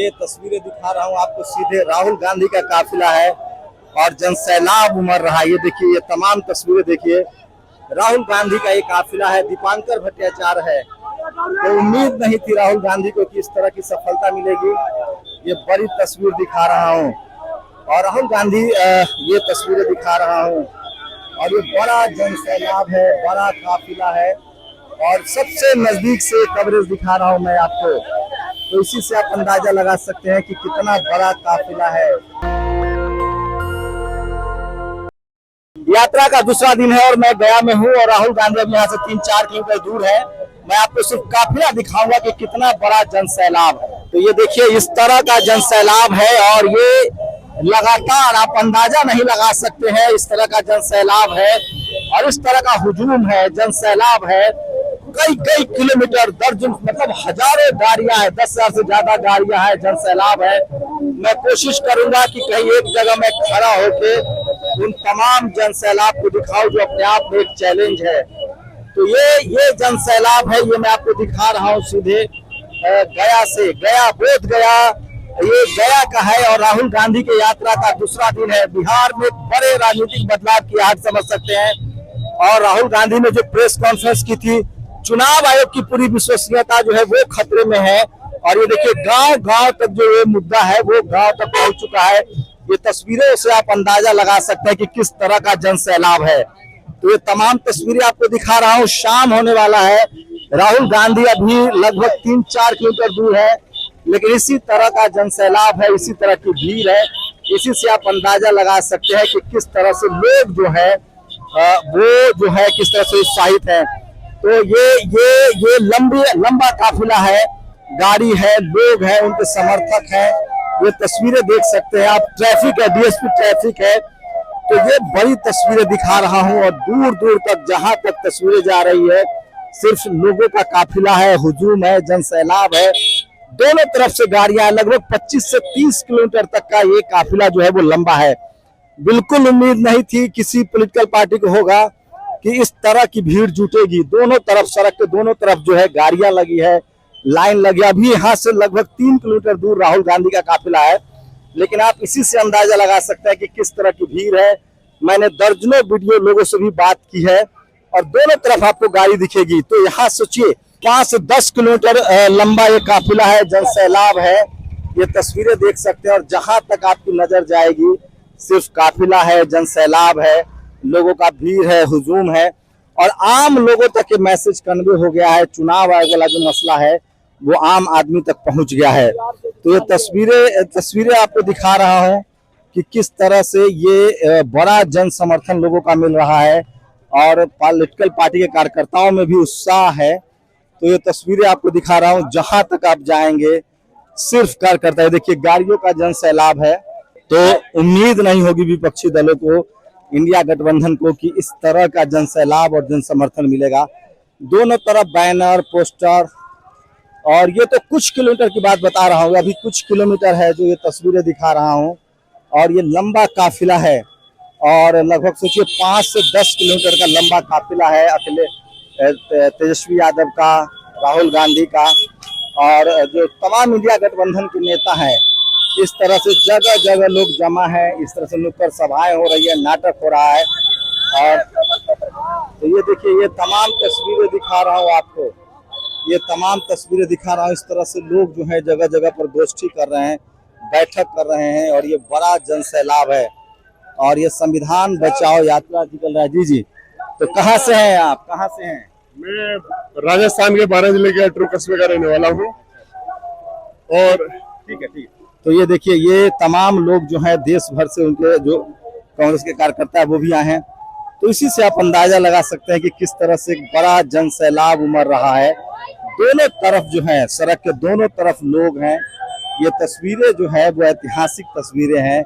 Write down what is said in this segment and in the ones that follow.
ये तस्वीरें दिखा रहा हूँ आपको, सीधे राहुल गांधी का काफिला है और जनसैलाब उमड़ रहा है। ये देखिए, ये तमाम तस्वीरें देखिए, राहुल गांधी का ये काफिला है। दीपांकर भट्टाचार्य है। तो उम्मीद नहीं थी राहुल गांधी को कि इस तरह की सफलता मिलेगी। ये बड़ी तस्वीर दिखा रहा हूँ और राहुल गांधी ये तस्वीरें दिखा रहा हूँ और ये बड़ा जनसैलाब है, बड़ा काफिला है और सबसे नजदीक से कवरेज दिखा रहा हूँ मैं आपको। तो इसी से आप अंदाजा लगा सकते हैं कि कितना बड़ा काफिला है। यात्रा का दूसरा दिन है और मैं गया में हूँ और राहुल गांधी अब यहाँ से 3-4 किलोमीटर दूर है। मैं आपको सिर्फ काफिला दिखाऊंगा कि कितना बड़ा जनसैलाब है। तो ये देखिए, इस तरह का जनसैलाब है और ये लगातार, आप अंदाजा नहीं लगा सकते हैं, इस तरह का जनसैलाब है और इस तरह का हुजूम है, जनसैलाब है। कई कई किलोमीटर, दर्जन, मतलब हजारों गाड़ियां हैं, 10,000 से ज्यादा गाड़ियां हैं, जनसैलाब है। मैं कोशिश करूंगा कि कहीं एक जगह में खड़ा होके उन तमाम जनसैलाब को दिखाऊं, जो अपने आप में एक चैलेंज है। तो ये जनसैलाब है, ये मैं आपको दिखा रहा हूँ सीधे गया से। गया, बोध गया, ये गया का है और राहुल गांधी की यात्रा का दूसरा दिन है। बिहार में बड़े राजनीतिक बदलाव की आहट समझ सकते हैं और राहुल गांधी ने जो प्रेस कॉन्फ्रेंस की थी, चुनाव आयोग की पूरी विश्वसनीयता जो है वो खतरे में है। और ये देखिए, गांव गांव तक जो ये मुद्दा है वो गांव तक पहुंच चुका है। ये तस्वीरों से आप अंदाजा लगा सकते हैं कि किस तरह का जनसैलाब है। तो ये तमाम तस्वीरें आपको दिखा रहा हूँ। शाम होने वाला है, राहुल गांधी अभी लगभग 3-4 किलोमीटर दूर है, लेकिन इसी तरह का जनसैलाब है, इसी तरह की भीड़ है। इसी से आप अंदाजा लगा सकते हैं कि किस तरह से लोग जो है वो जो है किस तरह से उत्साहित है। तो ये लंबा काफिला है, गाड़ी है, लोग हैं, उनके समर्थक हैं। ये तस्वीरें देख सकते हैं आप, ट्रैफिक है, डीएसपी ट्रैफिक है। तो ये बड़ी तस्वीरें दिखा रहा हूं और दूर दूर तक जहां तक तस्वीरें जा रही है, सिर्फ लोगों का काफिला है, हुजूम है, जनसैलाब है। दोनों तरफ से गाड़ियां, लगभग 25 से 30 किलोमीटर तक का ये काफिला जो है वो लंबा है। बिल्कुल उम्मीद नहीं थी किसी पॉलिटिकल पार्टी को होगा कि इस तरह की भीड़ जुटेगी। दोनों तरफ, सड़क के दोनों तरफ जो है गाड़ियां लगी है, लाइन लगी। अभी यहाँ से लगभग 3 किलोमीटर दूर राहुल गांधी का काफिला है, लेकिन आप इसी से अंदाजा लगा सकते हैं कि किस तरह की भीड़ है। मैंने दर्जनों वीडियो लोगों से भी बात की है और दोनों तरफ आपको गाड़ी दिखेगी। तो यहाँ सोचिए, 5 से 10 किलोमीटर लंबा ये काफिला है, जनसैलाब है। ये तस्वीरें देख सकते हैं और जहां तक आपकी नजर जाएगी सिर्फ काफिला है, जनसैलाब है, लोगों का भीड़ है, हुजूम है और आम लोगों तक ये मैसेज कन्वे हो गया है। चुनाव आयोग वाला जो मसला है वो आम आदमी तक पहुंच गया है। तो ये तस्वीरें आपको दिखा रहा हूं कि किस तरह से ये बड़ा जन समर्थन लोगों का मिल रहा है और पॉलिटिकल पार्टी के कार्यकर्ताओं में भी उत्साह है। तो ये तस्वीरें आपको दिखा रहा हूँ, जहां तक आप जाएंगे सिर्फ कार्यकर्ता। देखिए, गाड़ियों का जनसैलाब है। तो उम्मीद नहीं होगी विपक्षी दलों को, इंडिया गठबंधन को, कि इस तरह का जनसैलाब और जन समर्थन मिलेगा। दोनों तरफ बैनर, पोस्टर, और ये तो कुछ किलोमीटर की बात बता रहा हूँ, अभी कुछ किलोमीटर है जो ये तस्वीरें दिखा रहा हूँ और ये लंबा काफिला है और लगभग सोचिए 5 से 10 किलोमीटर का लंबा काफिला है। तेजस्वी यादव का, राहुल गांधी का और जो तमाम इंडिया गठबंधन के नेता हैं, इस तरह से जगह जगह लोग जमा है। इस तरह से नुक्कड़ सभाएं हो रही है, नाटक हो रहा है। और तो ये देखिए, ये तमाम तस्वीरें दिखा रहा हूँ आपको, ये तमाम तस्वीरें दिखा रहा हूँ। इस तरह से लोग जो है जगह जगह पर गोष्ठी कर रहे हैं, बैठक कर रहे हैं और ये बड़ा जनसैलाब है और ये संविधान बचाओ यात्रा निकल रहा है। जी जी, तो कहाँ से हैं आप, कहाँ से हैं? मैं राजस्थान के 12 जिले के अटरू कस्बे का रहने वाला हूँ। और ठीक है। तो ये देखिए, ये तमाम लोग जो है देश भर से, उनके जो कांग्रेस के कार्यकर्ता है वो भी आए हैं। तो इसी से आप अंदाजा लगा सकते हैं कि किस तरह से एक बड़ा जनसैलाब उमड़ रहा है। दोनों तरफ जो है, सड़क के दोनों तरफ लोग हैं। ये तस्वीरें जो है वो ऐतिहासिक तस्वीरें हैं।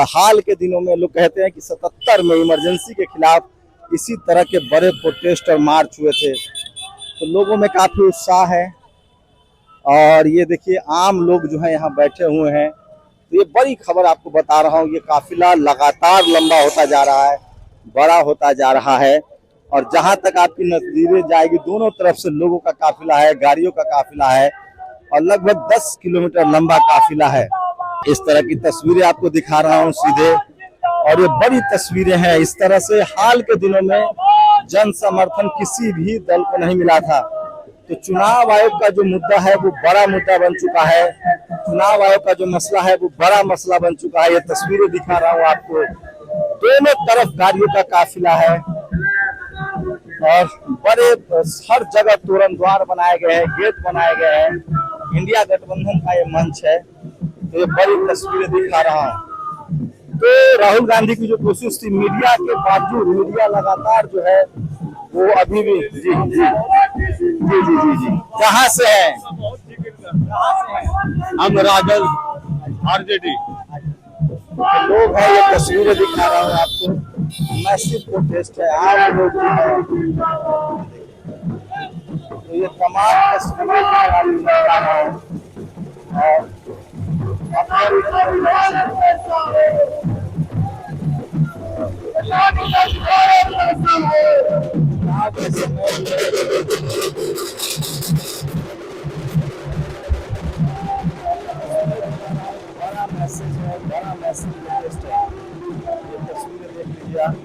हाल के दिनों में लोग कहते हैं कि 77 में इमरजेंसी के खिलाफ इसी तरह के बड़े प्रोटेस्ट और मार्च हुए थे। तो लोगों में काफी उत्साह है और ये देखिए, आम लोग जो है यहाँ बैठे हुए हैं। तो ये बड़ी खबर आपको बता रहा हूँ, ये काफिला लगातार लंबा होता जा रहा है, बड़ा होता जा रहा है और जहां तक आपकी नजरें जाएगी, दोनों तरफ से लोगों का काफिला है, गाड़ियों का काफिला है और लगभग 10 किलोमीटर लंबा काफिला है। इस तरह की तस्वीरें आपको दिखा रहा हूँ सीधे, और ये बड़ी तस्वीरें हैं। इस तरह से हाल के दिनों में जन समर्थन किसी भी दल को नहीं मिला था। तो चुनाव आयोग का जो मुद्दा है वो बड़ा मुद्दा बन चुका है। चुनाव आयोग का जो मसला है वो बड़ा मसला बन चुका है। ये तस्वीरें दिखा रहा हूँ आपको, दोनों तरफ गाड़ियों का काफिला है और बड़े हर जगह तोरण द्वार बनाए गए हैं, गेट बनाए गए हैं। इंडिया गठबंधन का ये मंच है। तो ये बड़ी तस्वीरें दिखा रहा हूँ। तो राहुल गांधी की जो कोशिश थी, मीडिया के बावजूद, मीडिया लगातार जो है वो अभी भी जी जी जी जी जी जी कहाँ से है? हम राजद आरजेडी लोग हैं। ये तस्वीरें दिखा रहा हूँ आपको, मैसिव प्रोटेस्ट है। आप लोग जो है तो ये तमाम तस्वीरें दिखा रहा हूँ और बड़ा मैसेज प्रोटेस्ट है। ये तस्वीरें देख लीजिए आप।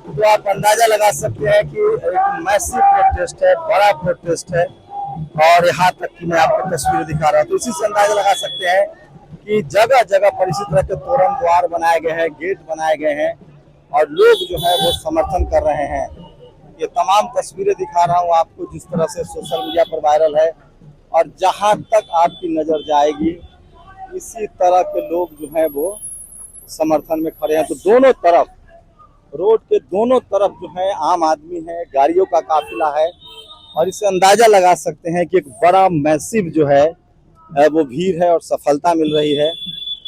तो आप अंदाजा लगा सकते हैं कि एक मैसिव प्रोटेस्ट है, बड़ा प्रोटेस्ट है। और यहाँ तक कि मैं आपको तस्वीरें दिखा रहा हूँ, तो इसी से अंदाजा लगा सकते हैं कि जगह जगह पर इसी तरह के तोरण द्वार बनाए गए हैं, गेट बनाए गए हैं और लोग जो है वो समर्थन कर रहे हैं। ये तमाम तस्वीरें दिखा रहा हूँ आपको, जिस तरह से सोशल मीडिया पर वायरल है। और जहाँ तक आपकी नजर जाएगी इसी तरह के लोग जो हैं वो समर्थन में खड़े हैं। तो दोनों तरफ, रोड के दोनों तरफ जो है आम आदमी है, गाड़ियों का काफिला है। और इससे अंदाजा लगा सकते हैं कि एक बड़ा मैसिव जो है वो भीड़ है और सफलता मिल रही है।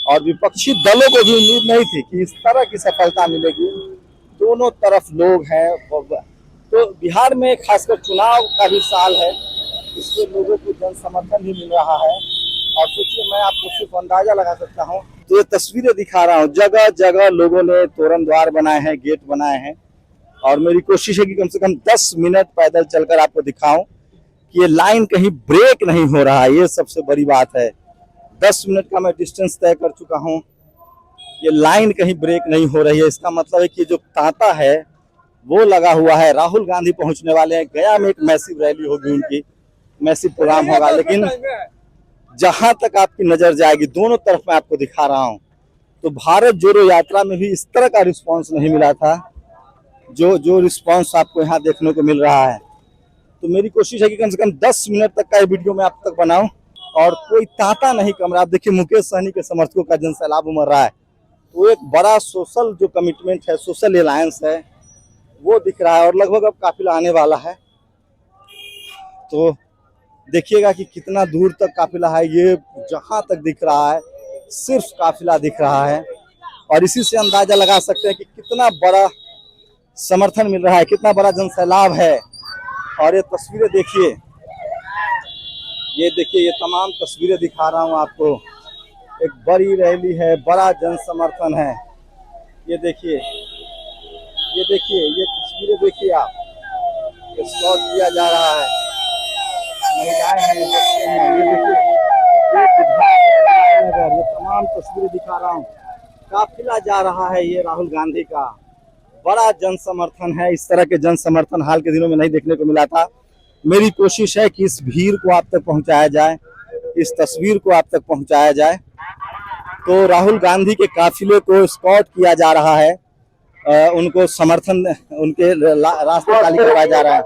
और विपक्षी दलों को भी उम्मीद नहीं थी कि इस तरह की सफलता मिलेगी। दोनों तरफ लोग हैं। तो बिहार में खासकर चुनाव का भी साल है, इसलिए लोगों को जन समर्थन भी मिल रहा है। और सोचिए, मैं आपको सिर्फ अंदाजा लगा सकता हूँ। तो ये तस्वीरें दिखा रहा हूँ, जगह जगह लोगों ने तोरण द्वार बनाए हैं, गेट बनाए हैं। और मेरी कोशिश है कि कम से कम 10 मिनट पैदल चलकर आपको दिखाऊं कि ये लाइन कहीं ब्रेक नहीं हो रहा है। ये सबसे बड़ी बात है। 10 मिनट का मैं डिस्टेंस तय कर चुका हूँ, ये लाइन कहीं ब्रेक नहीं हो रही है। इसका मतलब है कि जो तांता है वो लगा हुआ है। राहुल गांधी पहुंचने वाले हैं, गया में एक मैसिव रैली होगी, उनकी मैसिव प्रोग्राम होगा। लेकिन जहां तक आपकी नजर जाएगी, दोनों तरफ मैं आपको दिखा रहा हूं, तो भारत जोड़ो यात्रा में भी इस तरह का रिस्पांस नहीं मिला था जो रिस्पांस आपको यहाँ देखने को मिल रहा है। तो मेरी कोशिश है कि कम से कम 10 मिनट तक का ये वीडियो मैं आप तक बनाऊं और कोई तांता नहीं कम रहा। आप देखिए, मुकेश सहनी के समर्थकों का जनसैलाब उमड़ रहा है। तो एक बड़ा सोशल जो कमिटमेंट है, सोशल अलायंस है, वो दिख रहा है। और लगभग अब काफिला आने वाला है। तो देखिएगा कि कितना दूर तक काफिला है। ये जहां तक दिख रहा है सिर्फ काफिला दिख रहा है। और इसी से अंदाजा लगा सकते हैं कि कितना बड़ा समर्थन मिल रहा है, कितना बड़ा जनसैलाब है। और ये तस्वीरें देखिए, ये देखिए, ये तमाम तस्वीरें दिखा रहा हूँ आपको। एक बड़ी रैली है, बड़ा जन समर्थन है। ये देखिए, ये देखिए, ये तस्वीरें देखिए आप, ये शॉट किया जा रहा है। महिलाएं हैं, बच्चे हैं, ये देखिए, ये तमाम तस्वीरें दिखा रहा हूँ। काफिला जा रहा है ये राहुल गांधी का, बड़ा जन समर्थन है। इस तरह के जन समर्थन हाल के दिनों में नहीं देखने को मिला था। मेरी कोशिश है कि इस भीड़ को आप तक पहुंचाया जाए, इस तस्वीर को आप तक पहुंचाया जाए। तो राहुल गांधी के काफिले को स्कॉट किया जा रहा है, उनको समर्थन, उनके रास्ते खाली करवाया जा रहा है।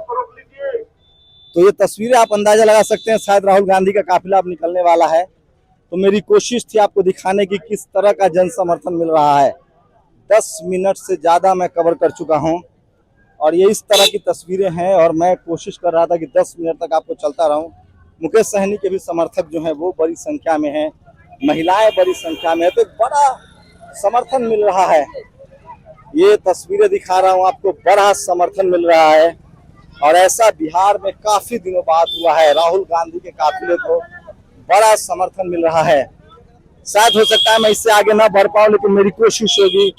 तो ये तस्वीरें आप अंदाजा लगा सकते हैं, शायद राहुल गांधी का काफिला अब निकलने वाला है। तो मेरी कोशिश थी आपको दिखाने की किस तरह का जन समर्थन मिल रहा है। 10 मिनट से ज़्यादा मैं कवर कर चुका हूं और ये इस तरह की तस्वीरें हैं। और मैं कोशिश कर रहा था कि 10 मिनट तक आपको चलता रहूं। मुकेश सहनी के भी समर्थक जो हैं वो बड़ी संख्या में हैं, महिलाएं बड़ी संख्या में है। तो एक बड़ा समर्थन मिल रहा है। ये तस्वीरें दिखा रहा हूँ आपको, बड़ा समर्थन मिल रहा है। और ऐसा बिहार में काफ़ी दिनों बाद हुआ है, राहुल गांधी के काफिले को बड़ा समर्थन मिल रहा है। शायद हो सकता है मैं इससे आगे ना बढ़ पाऊँ, लेकिन मेरी कोशिश होगी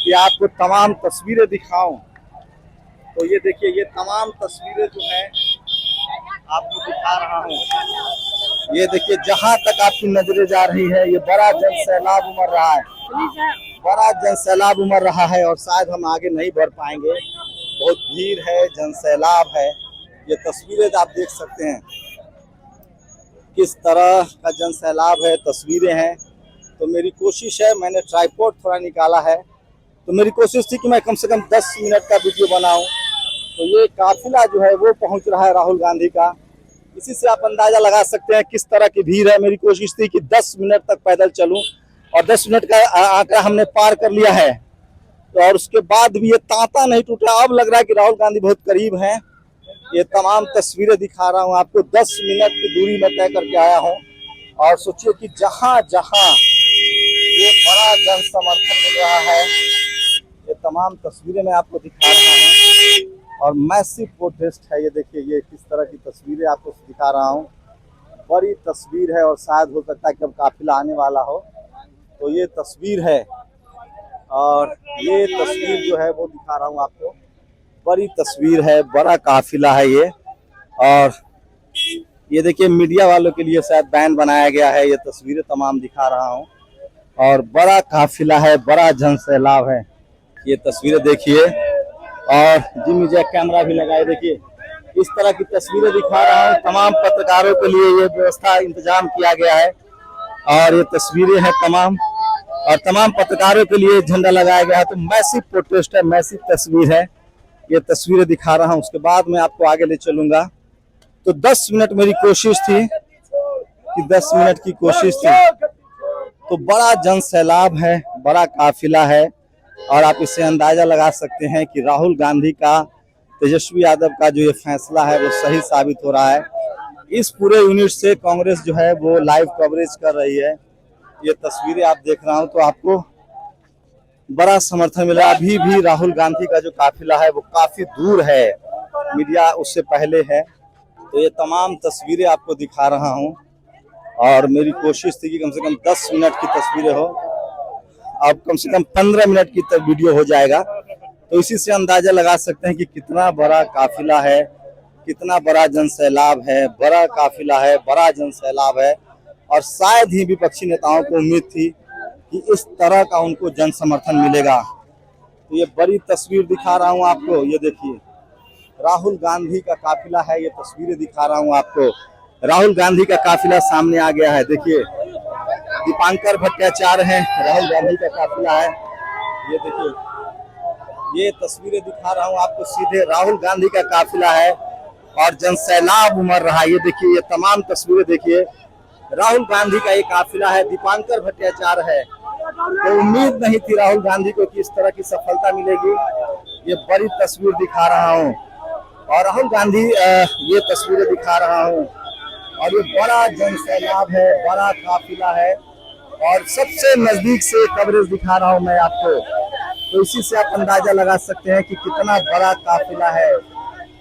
कि आपको तमाम तस्वीरें दिखाऊं। तो ये देखिए, ये तमाम तस्वीरें जो हैं आपको दिखा रहा हूँ। ये देखिए, जहां तक आपकी नजरें जा रही है ये बड़ा जन सैलाब उमड़ रहा है, बड़ा जन सैलाब उमड़ रहा है और शायद हम आगे नहीं बढ़ पाएंगे। बहुत भीड़ है, जन सैलाब है। ये तस्वीरें आप देख सकते हैं किस तरह का जन सैलाब है, तस्वीरें हैं। तो मेरी कोशिश है, मैंने ट्राइपॉड थोड़ा निकाला है, तो मेरी कोशिश थी कि मैं कम से कम 10 मिनट का वीडियो बनाऊं। तो ये काफिला जो है वो पहुंच रहा है राहुल गांधी का। इसी से आप अंदाजा लगा सकते हैं किस तरह की भीड़ है। मेरी कोशिश थी कि 10 मिनट तक पैदल चलूं और 10 मिनट का आंकड़ा हमने पार कर लिया है। तो और उसके बाद भी ये तांता नहीं टूटा। अब लग रहा है कि राहुल गांधी बहुत करीब हैं। ये तमाम तस्वीरें दिखा रहा हूँ आपको, 10 मिनट की दूरी में तय करके आया हूँ। और सोचिए कि जहाँ जहाँ ये बड़ा जन समर्थन मिल रहा है, ये तमाम तस्वीरें मैं आपको दिखा रहा हूँ। और मैसिव प्रोटेस्ट है, ये देखिए, ये किस तरह की तस्वीरें आपको दिखा रहा हूँ। बड़ी तस्वीर है और शायद हो सकता है कि अब काफिला आने वाला हो। तो ये तस्वीर है और ये तस्वीर जो है वो दिखा रहा हूँ आपको। बड़ी तस्वीर है, बड़ा काफिला है ये। और ये देखिए, मीडिया वालों के लिए शायद बैन बनाया गया है। ये तस्वीरें तमाम दिखा रहा हूँ और बड़ा काफिला है, बड़ा जन सैलाब है। ये तस्वीरें देखिए और जिमी जैक कैमरा भी लगाए। देखिए, इस तरह की तस्वीरें दिखा रहा हूँ। तमाम पत्रकारों के लिए ये व्यवस्था इंतजाम किया गया है और ये तस्वीरें हैं तमाम, और तमाम पत्रकारों के लिए झंडा लगाया गया है। तो मैसिव प्रोटेस्ट है, मैसिव तस्वीर है। ये तस्वीरें दिखा रहा हूँ, उसके बाद मैं आपको आगे ले चलूंगा। तो 10 मिनट मेरी कोशिश थी कि 10 मिनट की कोशिश थी। तो बड़ा जन सैलाब है, बड़ा काफिला है और आप इससे अंदाजा लगा सकते हैं कि राहुल गांधी का, तेजस्वी यादव का जो ये फैसला है वो सही साबित हो रहा है। इस पूरे यूनिट से कांग्रेस जो है वो लाइव कवरेज कर रही है। ये तस्वीरें आप देख रहा हूं तो आपको बड़ा समर्थन मिला। अभी भी राहुल गांधी का जो काफिला है वो काफी दूर है, मीडिया उससे पहले है। तो ये तमाम तस्वीरें आपको दिखा रहा हूं और मेरी कोशिश थी कि कम से कम 10 मिनट की तस्वीरें हो। अब कम से कम 15 मिनट की तक वीडियो हो जाएगा। तो इसी से अंदाजा लगा सकते हैं कि कितना बड़ा काफिला है, कितना बड़ा जन सैलाब है। बड़ा काफिला है, बड़ा जन सैलाब है और शायद ही विपक्षी नेताओं को उम्मीद थी कि इस तरह का उनको जन समर्थन मिलेगा। तो ये बड़ी तस्वीर दिखा रहा हूँ आपको। ये देखिए, राहुल गांधी का काफिला है। ये तस्वीरें दिखा रहा हूँ आपको। राहुल गांधी का काफिला सामने आ गया है। देखिए, दीपांकर भट्टाचार्य हैं, राहुल गांधी का काफिला है। ये देखिए, ये तस्वीरें दिखा रहा हूँ आपको। सीधे राहुल गांधी का काफिला है और जन सैलाब उमड़ रहा है। ये देखिए, ये तमाम तस्वीरें देखिए, राहुल गांधी का ये काफिला है, दीपांकर भट्टाचार्य है। तो उम्मीद नहीं थी राहुल गांधी को कि इस तरह की सफलता मिलेगी। ये बड़ी तस्वीर दिखा रहा हूँ और राहुल गांधी ये तस्वीरें दिखा रहा हूँ और ये बड़ा जन सैलाब है, बड़ा काफिला है और सबसे नजदीक से कवरेज दिखा रहा हूँ मैं आपको। तो इसी से आप अंदाजा लगा सकते हैं कि कितना बड़ा काफिला है।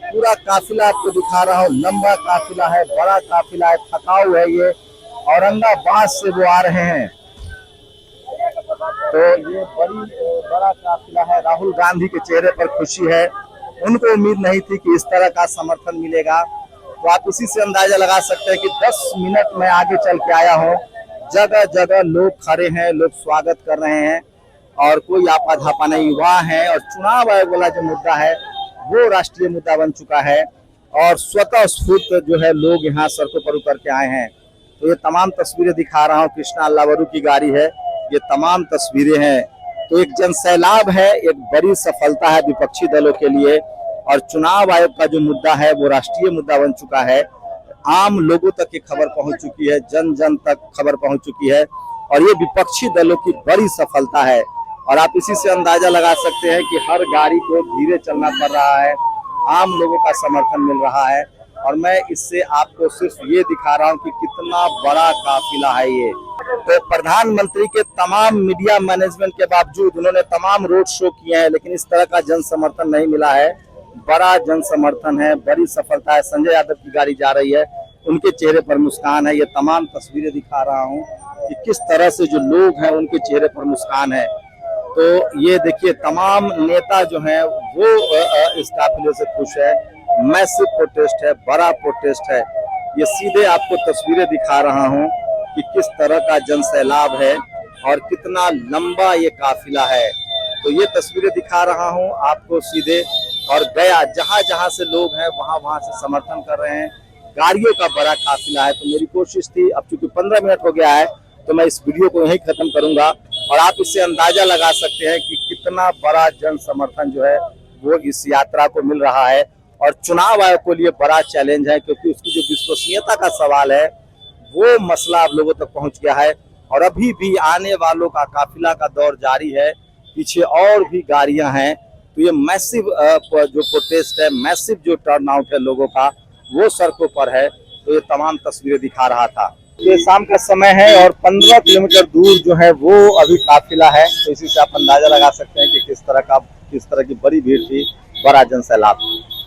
पूरा काफिला आपको दिखा रहा हूँ, लंबा काफिला है, बड़ा काफिला है, थकाऊ है। ये औरंगाबाद से वो आ रहे हैं। तो ये बड़ा काफिला है। राहुल गांधी के चेहरे पर खुशी है, उनको उम्मीद नहीं थी कि इस तरह का समर्थन मिलेगा। तो आप इसी से अंदाजा लगा सकते हैं कि 10 मिनट में आगे चल के आया हूँ। जगह जगह लोग खड़े हैं, लोग स्वागत कर रहे हैं और कोई आपाधापा नहीं। युवा है और चुनाव आयोग वाला जो मुद्दा है वो राष्ट्रीय मुद्दा बन चुका है और स्वतः स्फूर्त जो है लोग यहाँ सड़कों पर उतर के आए हैं। तो ये तमाम तस्वीरें दिखा रहा हूँ। कृष्णा अल्लावरू की गाड़ी है, ये तमाम तस्वीरें हैं। तो एक जन सैलाब है, एक बड़ी सफलता है विपक्षी दलों के लिए और चुनाव आयोग का जो मुद्दा है वो राष्ट्रीय मुद्दा बन चुका है। आम लोगों तक ये खबर पहुंच चुकी है, जन जन तक खबर पहुंच चुकी है और ये विपक्षी दलों की बड़ी सफलता है। और आप इसी से अंदाजा लगा सकते हैं कि हर गाड़ी को धीरे चलना पड़ रहा है, आम लोगों का समर्थन मिल रहा है और मैं इससे आपको सिर्फ ये दिखा रहा हूँ कि कितना बड़ा काफिला है ये। तो प्रधानमंत्री के तमाम मीडिया मैनेजमेंट के बावजूद उन्होंने तमाम रोड शो किए हैं, लेकिन इस तरह का जन समर्थन नहीं मिला है। बड़ा जन समर्थन है, बड़ी सफलता है। संजय यादव की गाड़ी जा रही है, उनके चेहरे पर मुस्कान है। ये तमाम तस्वीरें दिखा रहा हूँ कि किस तरह से जो लोग हैं उनके चेहरे पर मुस्कान है। तो ये देखिए, तमाम नेता जो हैं वो इस काफिले से खुश है मैसिव प्रोटेस्ट है, बड़ा प्रोटेस्ट है। ये सीधे आपको तस्वीरें दिखा रहा हूं कि किस तरह का जन सैलाब है और कितना लंबा ये काफिला है। तो ये तस्वीरें दिखा रहा हूं आपको सीधे, और गया जहां जहां से लोग हैं वहां वहां से समर्थन कर रहे हैं। गाड़ियों का बड़ा काफिला है। तो मेरी कोशिश थी, अब चूंकि 15 मिनट हो गया है तो मैं इस वीडियो को यहीं खत्म करूंगा, और आप इससे अंदाजा लगा सकते हैं कि कितना बड़ा जन समर्थन जो है वो इस यात्रा को मिल रहा है। और चुनाव आयोग के लिए बड़ा चैलेंज है, क्योंकि उसकी जो विश्वसनीयता का सवाल है वो मसला अब लोगों तक पहुंच गया है। और अभी भी आने वालों का काफिला का दौर जारी है, पीछे और भी गाड़ियां हैं। तो ये मैसिव जो प्रोटेस्ट है, मैसिव जो टर्न आउट है लोगों का, वो सड़कों पर है। तो ये तमाम तस्वीरें दिखा रहा था। ये शाम का समय है और 15 किलोमीटर दूर जो है वो अभी काफिला है। तो इसी से आप अंदाजा लगा सकते हैं कि किस तरह की बड़ी भीड़ थी, बड़ा जन सैलाब।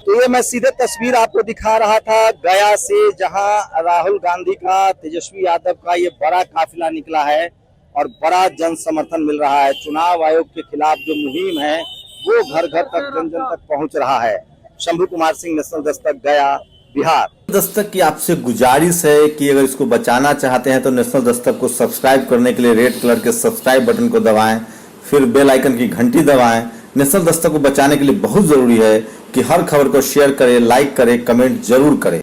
तो ये मैं सीधे तस्वीर आपको दिखा रहा था गया से, जहां राहुल गांधी का, तेजस्वी यादव का ये बड़ा काफिला निकला है और बड़ा जन समर्थन मिल रहा है। चुनाव आयोग के खिलाफ जो मुहिम है वो घर घर तक, जन जन तक पहुंच रहा है। शंभू कुमार सिंह, नेशनल दस्तक, गया, बिहार। दस्तक की आपसे गुजारिश है कि अगर इसको बचाना चाहते हैं तो नेशनल दस्तक को सब्सक्राइब करने के लिए रेड कलर के सब्सक्राइब बटन को दबाएं, फिर बेल आइकन की घंटी दबाएं। नेशनल दस्तक को बचाने के लिए बहुत जरूरी है कि हर खबर को शेयर करें, लाइक करें, कमेंट जरूर करें।